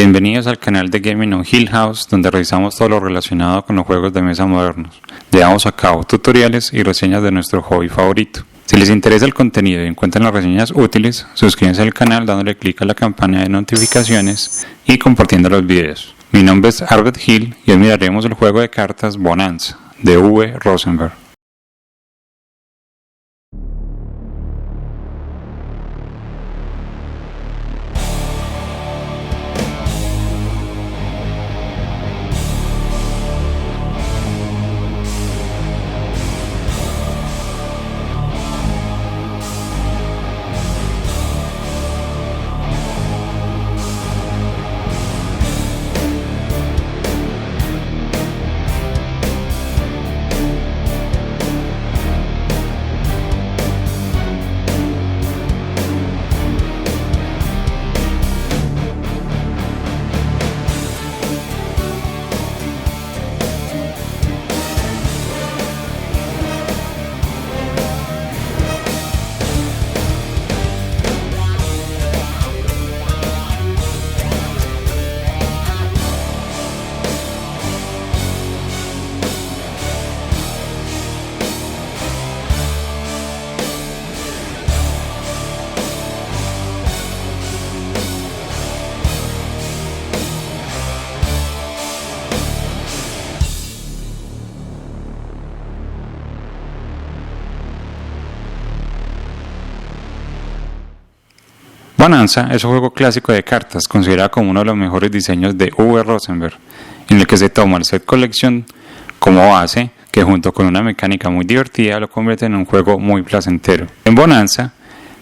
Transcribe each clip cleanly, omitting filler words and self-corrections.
Bienvenidos al canal de Gaming on Hill House, donde revisamos todo lo relacionado con los juegos de mesa modernos. Llevamos a cabo tutoriales y reseñas de nuestro hobby favorito. Si les interesa el contenido y encuentran las reseñas útiles, suscríbanse al canal dándole clic a la campana de notificaciones y compartiendo los videos. Mi nombre es Albert Hill y hoy miraremos el juego de cartas Bonanza, de Uwe Rosenberg. Bonanza es un juego clásico de cartas, considerado como uno de los mejores diseños de Uwe Rosenberg, en el que se toma el set colección como base, que junto con una mecánica muy divertida lo convierte en un juego muy placentero. En Bonanza,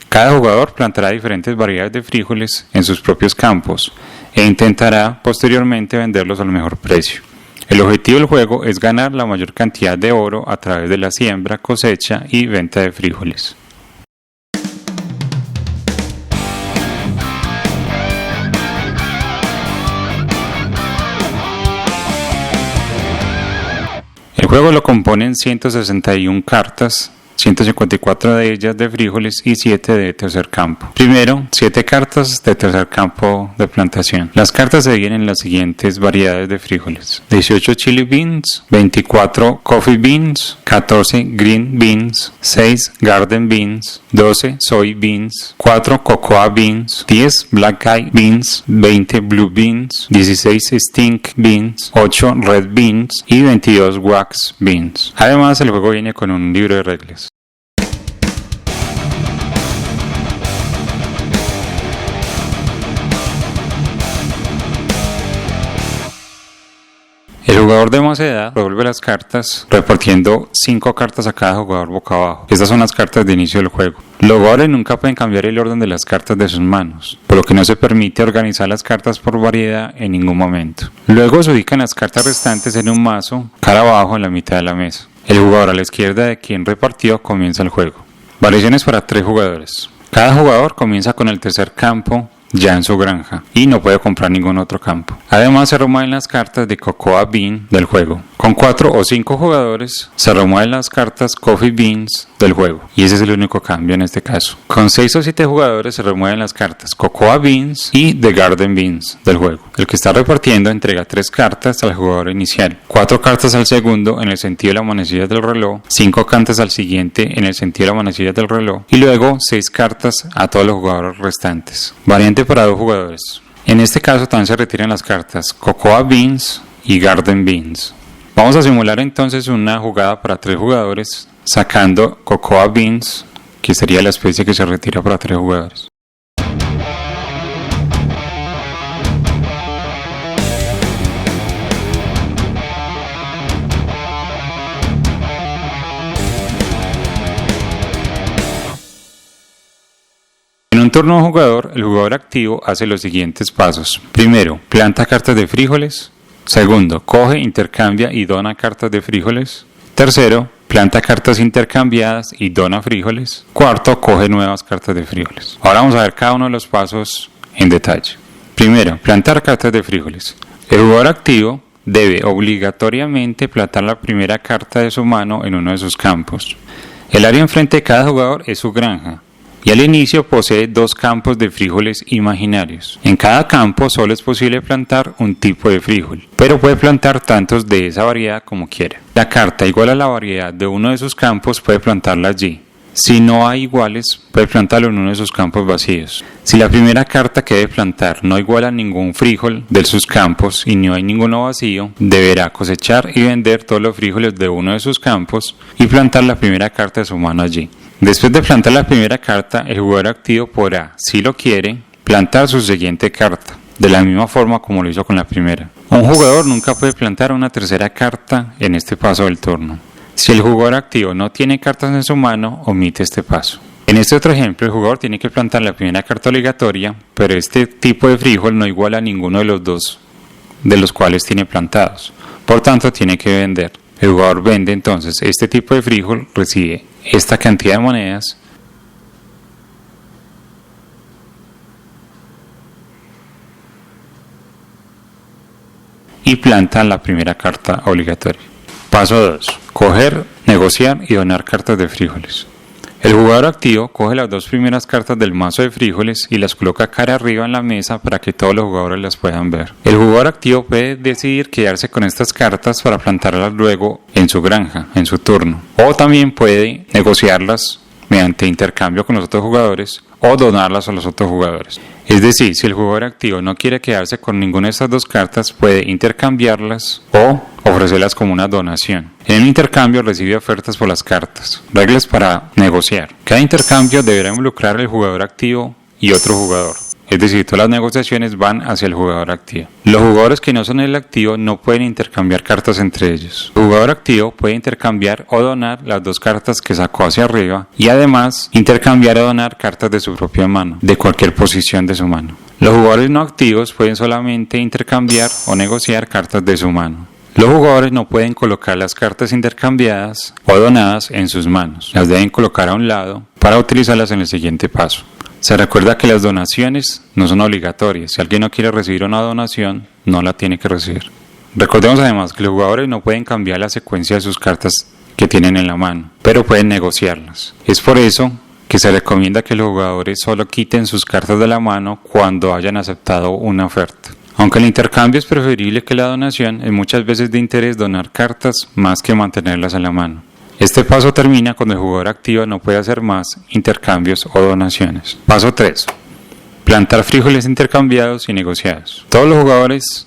cada jugador plantará diferentes variedades de frijoles en sus propios campos e intentará posteriormente venderlos al mejor precio. El objetivo del juego es ganar la mayor cantidad de oro a través de la siembra, cosecha y venta de frijoles. El juego lo componen 161 cartas, 154 de ellas de frijoles y 7 de tercer campo. Primero, 7 cartas de tercer campo de plantación. Las cartas se dividen en las siguientes variedades de frijoles: 18 chili beans, 24 coffee beans, 14 green beans, 6 garden beans, 12 soy beans, 4 cocoa beans, 10 black eyed beans, 20 blue beans, 16 stink beans, 8 red beans y 22 wax beans. Además, el juego viene con un libro de reglas. El jugador de más edad revuelve las cartas repartiendo 5 cartas a cada jugador boca abajo. Estas son las cartas de inicio del juego. Los jugadores nunca pueden cambiar el orden de las cartas de sus manos, por lo que no se permite organizar las cartas por variedad en ningún momento. Luego se ubican las cartas restantes en un mazo, cara abajo en la mitad de la mesa. El jugador a la izquierda de quien repartió comienza el juego. Variaciones para 3 jugadores. Cada jugador comienza con el tercer campo ya en su granja y no puede comprar ningún otro campo. Además, se remueven las cartas de Cocoa Bean del juego. Con 4 o 5 jugadores se remueven las cartas Coffee Beans del juego, y ese es el único cambio en este caso. Con 6 o 7 jugadores se remueven las cartas Cocoa Beans y The Garden Beans del juego. El que está repartiendo entrega 3 cartas al jugador inicial, 4 cartas al segundo en el sentido de la manecilla del reloj, 5 cartas al siguiente en el sentido de la manecilla del reloj y luego 6 cartas a todos los jugadores restantes. Variante para 2 jugadores. En este caso también se retiran las cartas Cocoa Beans y Garden Beans. Vamos a simular entonces una jugada para 3 jugadores sacando Cocoa Beans, que sería la especie que se retira para 3 jugadores. En un turno de jugador, el jugador activo hace los siguientes pasos. Primero, planta cartas de frijoles. Segundo, coge, intercambia y dona cartas de frijoles. Tercero, planta cartas intercambiadas y dona frijoles. Cuarto, coge nuevas cartas de frijoles. Ahora vamos a ver cada uno de los pasos en detalle. Primero, plantar cartas de frijoles. El jugador activo debe obligatoriamente plantar la primera carta de su mano en uno de sus campos. El área enfrente de cada jugador es su granja. y al inicio posee 2 campos de frijoles imaginarios. En cada campo solo es posible plantar un tipo de frijol, pero puede plantar tantos de esa variedad como quiera. La carta igual a la variedad de uno de sus campos puede plantarla allí. Si no hay iguales, puede plantarlo en uno de sus campos vacíos. Si la primera carta que debe plantar no iguala ningún frijol de sus campos y no hay ninguno vacío, deberá cosechar y vender todos los frijoles de uno de sus campos y plantar la primera carta de su mano allí. Después de plantar la primera carta, el jugador activo podrá, si lo quiere, plantar su siguiente carta, de la misma forma como lo hizo con la primera. Un jugador nunca puede plantar una tercera carta en este paso del turno. Si el jugador activo no tiene cartas en su mano, omite este paso. En este otro ejemplo, el jugador tiene que plantar la primera carta obligatoria, pero este tipo de frijol no iguala a ninguno de los dos de los cuales tiene plantados. Por tanto, tiene que vender. El jugador vende entonces este tipo de frijol, recibe esta cantidad de monedas y planta la primera carta obligatoria. Paso 2. Coger, negociar y donar cartas de frijoles. El jugador activo coge las 2 primeras cartas del mazo de frijoles y las coloca cara arriba en la mesa para que todos los jugadores las puedan ver. El jugador activo puede decidir quedarse con estas cartas para plantarlas luego en su granja, en su turno. O también puede negociarlas mediante intercambio con los otros jugadores o donarlas a los otros jugadores. Es decir, si el jugador activo no quiere quedarse con ninguna de estas 2 cartas, puede intercambiarlas o ofrecerlas como una donación. En el intercambio recibe ofertas por las cartas. Reglas para negociar. Cada intercambio deberá involucrar al jugador activo y otro jugador. Es decir, todas las negociaciones van hacia el jugador activo. Los jugadores que no son el activo no pueden intercambiar cartas entre ellos. El jugador activo puede intercambiar o donar las 2 cartas que sacó hacia arriba y además intercambiar o donar cartas de su propia mano, de cualquier posición de su mano. Los jugadores no activos pueden solamente intercambiar o negociar cartas de su mano. Los jugadores no pueden colocar las cartas intercambiadas o donadas en sus manos. Las deben colocar a un lado para utilizarlas en el siguiente paso. Se recuerda que las donaciones no son obligatorias. Si alguien no quiere recibir una donación, no la tiene que recibir. Recordemos además que los jugadores no pueden cambiar la secuencia de sus cartas que tienen en la mano, pero pueden negociarlas. Es por eso que se recomienda que los jugadores solo quiten sus cartas de la mano cuando hayan aceptado una oferta. Aunque el intercambio es preferible que la donación, es muchas veces de interés donar cartas más que mantenerlas en la mano. Este paso termina cuando el jugador activo no puede hacer más intercambios o donaciones. Paso 3. Plantar frijoles intercambiados y negociados. Todos los jugadores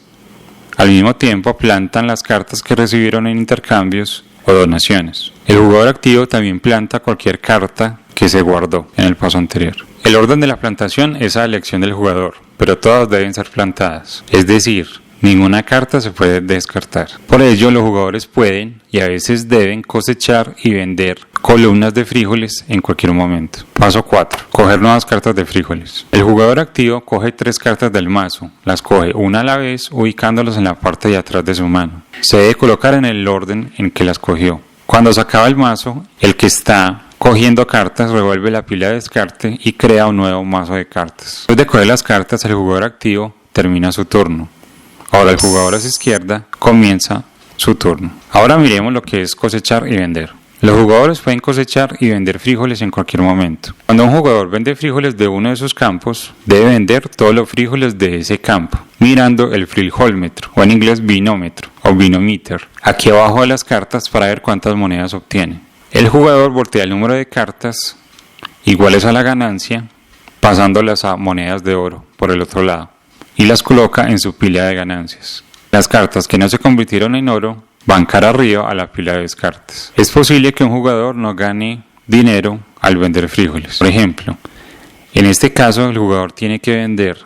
al mismo tiempo plantan las cartas que recibieron en intercambios o donaciones. El jugador activo también planta cualquier carta que se guardó en el paso anterior. El orden de la plantación es a elección del jugador, pero todas deben ser plantadas. Es decir, ninguna carta se puede descartar. Por ello, los jugadores pueden y a veces deben cosechar y vender columnas de frijoles en cualquier momento. Paso 4. Coger nuevas cartas de frijoles. El jugador activo coge 3 cartas del mazo. Las coge una a la vez ubicándolas en la parte de atrás de su mano. Se debe colocar en el orden en que las cogió. Cuando se acaba el mazo, el que está cogiendo cartas revuelve la pila de descarte y crea un nuevo mazo de cartas. Después de coger las cartas, el jugador activo termina su turno. Ahora el jugador a su izquierda comienza su turno. Ahora miremos lo que es cosechar y vender. Los jugadores pueden cosechar y vender frijoles en cualquier momento. Cuando un jugador vende frijoles de uno de sus campos, debe vender todos los frijoles de ese campo, mirando el frijolmetro, o en inglés binómetro, o binomíter, aquí abajo de las cartas para ver cuántas monedas obtiene. El jugador voltea el número de cartas iguales a la ganancia, pasándolas a monedas de oro por el otro lado, y las coloca en su pila de ganancias. Las cartas que no se convirtieron en oro van cara arriba a la pila de descartes. Es posible que un jugador no gane dinero al vender frijoles. Por ejemplo, en este caso el jugador tiene que vender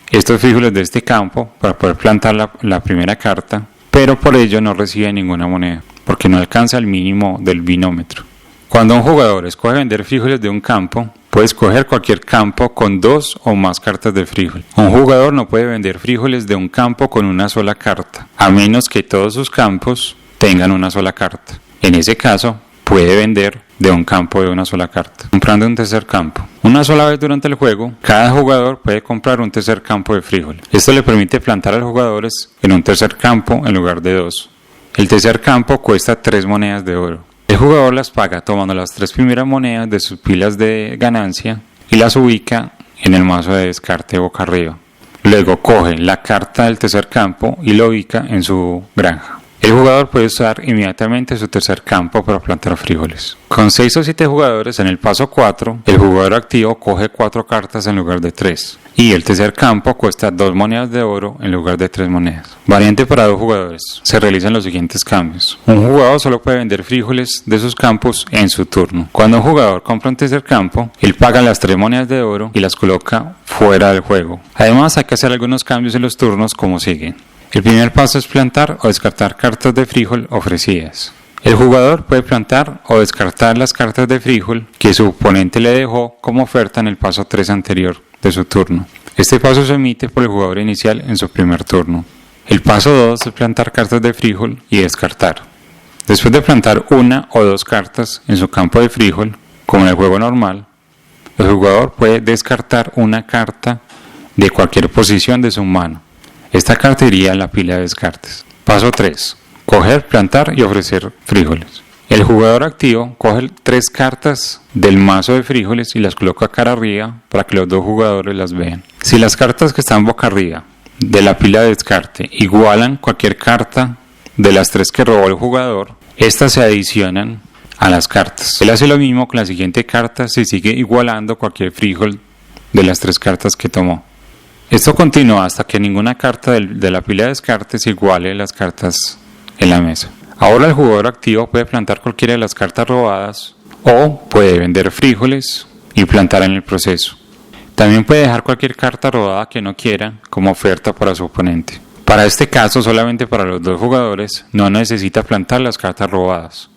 estos frijoles de este campo para poder plantar la primera carta, pero por ello no recibe ninguna moneda, porque no alcanza el mínimo del binómetro. Cuando un jugador escoge vender frijoles de un campo, puede escoger cualquier campo con 2 o más cartas de frijol. Un jugador no puede vender frijoles de un campo con una sola carta, a menos que todos sus campos tengan una sola carta. En ese caso, puede vender de un campo de una sola carta, comprando un tercer campo. Una sola vez durante el juego, cada jugador puede comprar un tercer campo de frijol. Esto le permite plantar a los jugadores en un tercer campo en lugar de 2. El tercer campo cuesta 3 monedas de oro. El jugador las paga tomando las 3 primeras monedas de sus pilas de ganancia y las ubica en el mazo de descarte boca arriba. Luego coge la carta del tercer campo y lo ubica en su granja. El jugador puede usar inmediatamente su tercer campo para plantar frijoles. Con 6 o 7 jugadores en el paso 4, el jugador activo coge 4 cartas en lugar de 3. Y el tercer campo cuesta 2 monedas de oro en lugar de 3 monedas. Variante para 2 jugadores. Se realizan los siguientes cambios. Un jugador solo puede vender frijoles de sus campos en su turno. Cuando un jugador compra un tercer campo, él paga las 3 monedas de oro y las coloca fuera del juego. Además, hay que hacer algunos cambios en los turnos como sigue. El primer paso es plantar o descartar cartas de frijol ofrecidas. El jugador puede plantar o descartar las cartas de frijol que su oponente le dejó como oferta en el paso 3 anterior de su turno. Este paso se emite por el jugador inicial en su primer turno. El paso 2 es plantar cartas de frijol y descartar. Después de plantar 1 o 2 cartas en su campo de frijol, como en el juego normal, el jugador puede descartar una carta de cualquier posición de su mano. Esta carta iría a la pila de descartes. Paso 3. Coger, plantar y ofrecer frijoles. El jugador activo coge 3 cartas del mazo de frijoles y las coloca cara arriba para que los 2 jugadores las vean. Si las cartas que están boca arriba de la pila de descarte igualan cualquier carta de las 3 que robó el jugador, estas se adicionan a las cartas. Él hace lo mismo con la siguiente carta si sigue igualando cualquier frijol de las 3 cartas que tomó. Esto continúa hasta que ninguna carta de la pila de descartes iguale las cartas en la mesa. Ahora el jugador activo puede plantar cualquiera de las cartas robadas o puede vender frijoles y plantar en el proceso. También puede dejar cualquier carta robada que no quiera como oferta para su oponente. Para este caso, solamente para los 2 jugadores, no necesita plantar las cartas robadas.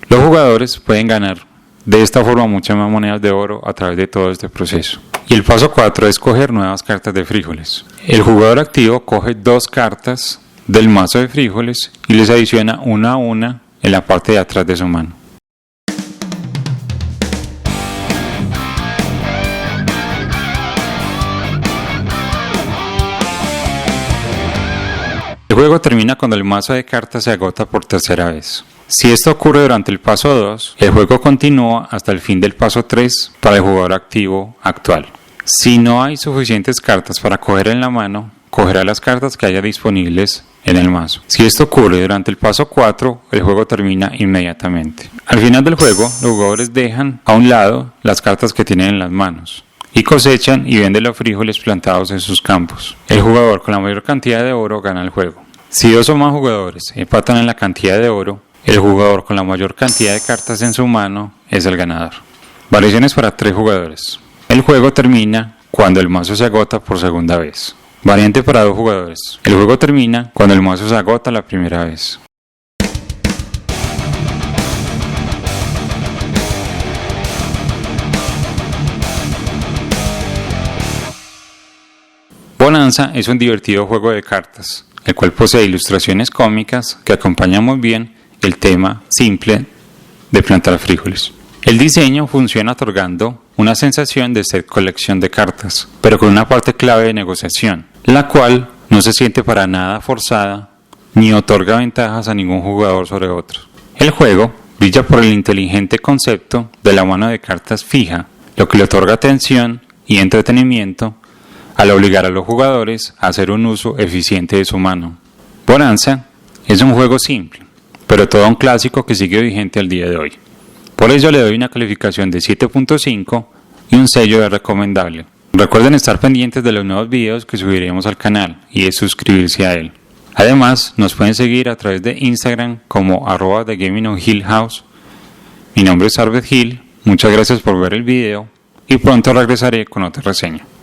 Los jugadores pueden ganar de esta forma muchas más monedas de oro a través de todo este proceso. Y el paso 4 es coger nuevas cartas de frijoles. El jugador activo coge 2 cartas del mazo de frijoles y les adiciona una a una en la parte de atrás de su mano. El juego termina cuando el mazo de cartas se agota por tercera vez. Si esto ocurre durante el paso 2, el juego continúa hasta el fin del paso 3 para el jugador activo actual. Si no hay suficientes cartas para coger en la mano, cogerá las cartas que haya disponibles en el mazo. Si esto ocurre durante el paso 4, el juego termina inmediatamente. Al final del juego, los jugadores dejan a un lado las cartas que tienen en las manos y cosechan y venden los frijoles plantados en sus campos. El jugador con la mayor cantidad de oro gana el juego. Si 2 o más jugadores empatan en la cantidad de oro, el jugador con la mayor cantidad de cartas en su mano es el ganador. Variaciones para 3 jugadores. El juego termina cuando el mazo se agota por segunda vez. Variante para 2 jugadores. El juego termina cuando el mazo se agota la primera vez. Bonanza es un divertido juego de cartas, el cual posee ilustraciones cómicas que acompañan muy bien el tema simple de plantar frijoles. El diseño funciona otorgando una sensación de ser colección de cartas, pero con una parte clave de negociación, la cual no se siente para nada forzada ni otorga ventajas a ningún jugador sobre otro. El juego brilla por el inteligente concepto de la mano de cartas fija, lo que le otorga atención y entretenimiento al obligar a los jugadores a hacer un uso eficiente de su mano. Bonanza es un juego simple, pero todo un clásico que sigue vigente al día de hoy. Por ello le doy una calificación de 7.5 y un sello de recomendable. Recuerden estar pendientes de los nuevos videos que subiremos al canal y de suscribirse a él. Además, nos pueden seguir a través de Instagram como @TheGamingOnHillHouse. Mi nombre es Arbet Hill, muchas gracias por ver el video y pronto regresaré con otra reseña.